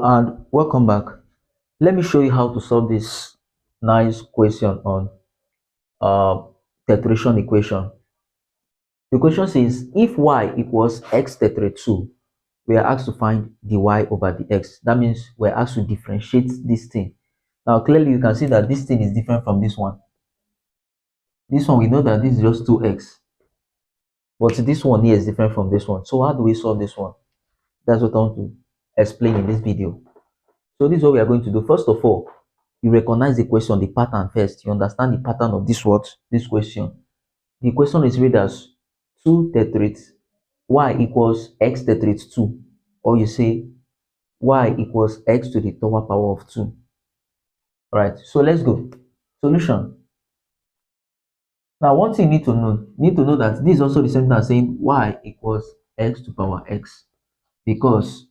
And welcome back. Let me show you how to solve this nice question on uh tetration equation. The question says if y equals x tetrate 2, we are asked to find the y over the x. That means we're asked to differentiate this thing. Now clearly you can see that this thing is different from this one. This one we know that this is just 2x, but this one here is different from this one. So how do we solve this one? That's what I want to explain in this video. So this is what we are going to do. First of all, you recognize the question, the pattern first. You understand the pattern of this what? This question. The question is read as 2 tetrate y equals x tetrate 2. Or you say y equals x to the power of 2. Alright, so let's go. Solution. Now one thing you need to know that this is also the same thing as saying y equals x to power x. Because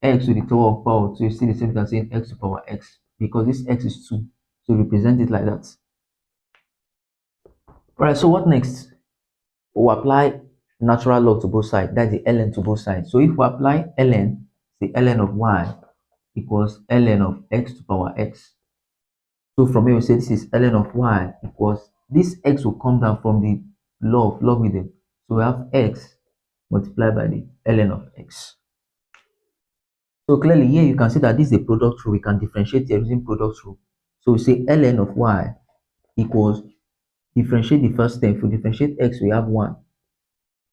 x to the power of 2 is still the same thing as saying x to power x. Because this x is 2. So represent it like that. Alright, so what next? We'll apply natural log to both sides. That's the ln to both sides. So if we apply ln, the ln of y equals ln of x to power x. So from here we say this is ln of y equals, this x will come down from the logarithm. So we have x multiplied by the ln of x. So clearly here you can see that this is a product rule. We can differentiate here using product rule. So we say ln of y equals, differentiate the first term. If we differentiate x, we have 1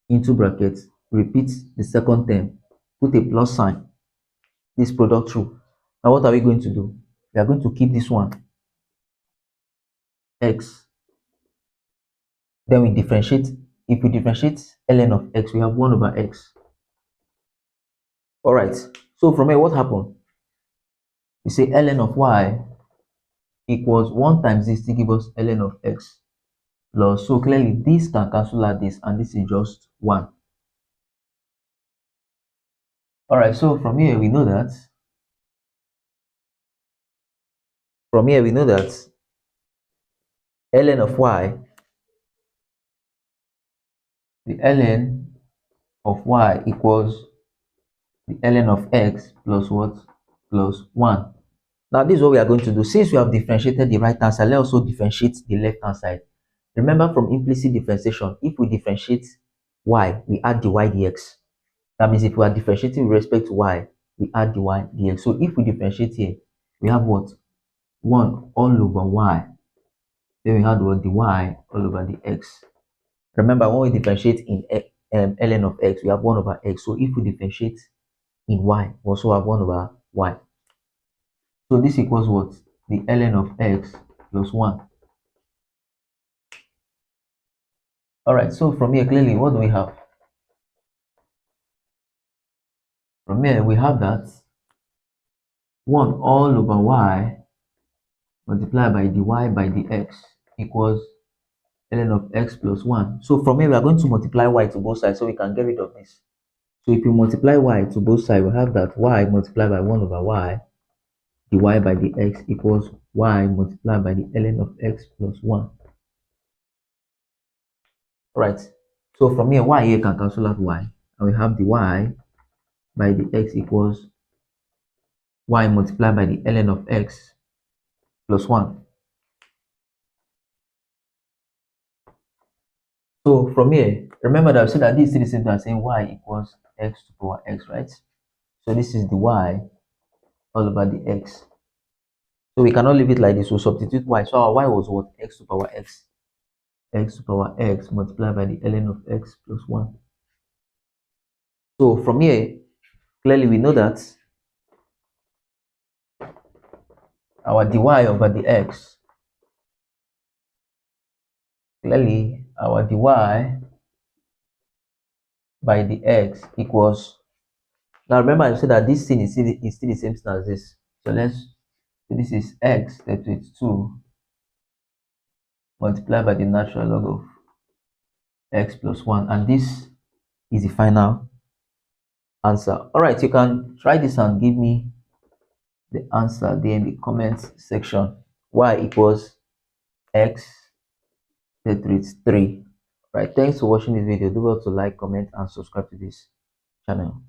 into brackets, repeat the second term, put a plus sign, this product rule. Now what are we going to do? We are going to keep this one, x. Then we differentiate. If we differentiate ln of x, we have 1 over x. All right. So from here, what happened? We say ln of y equals 1 times this to give us ln of x plus. So clearly, this can cancel out this, and this is just 1. All right. So from here, we know that. From here, we know that ln of y, the ln of y equals the ln of x plus what? Plus 1. Now this is what we are going to do. Since we have differentiated the right hand side, let's also differentiate the left hand side. Remember from implicit differentiation, if we differentiate y, we add the y dx. That means if we are differentiating with respect to y, we add the y dx. So if we differentiate here, we have what? 1 all over y. Then we have what? The y all over the x. Remember, when we differentiate in ln of x, we have 1 over x. So if we differentiate in y, we also have 1 over y. So this equals what? The ln of x plus 1. All right, so from here, clearly, what do we have? From here, we have that 1 all over y multiplied by dy by dx equals ln of x plus 1. So from here, we are going to multiply y to both sides so we can get rid of this. So if you multiply y to both sides, we have that y multiplied by 1 over y dy by dx equals y multiplied by the ln of x plus 1. Right. So from here, y here can cancel out y. And we have the y by the x equals y multiplied by the ln of x plus 1. So from here, remember that I said that this is the same thing as saying y equals x to power x, right? So this is the y all over the x. So we cannot leave it like this. We'll substitute y. So our y was what? X to power x. X to power x multiplied by the ln of x plus 1. So from here, clearly we know that our dy over the x, clearly our dy by the x equals, now remember I said that this thing is still the same thing as this. So this is x that is 2 multiplied by the natural log of x plus 1, and this is the final answer. All right, you can try this and give me the answer there in the comment section. Y equals x that is 3. Right, thanks for watching this video. Do well to like, comment, and subscribe to this channel.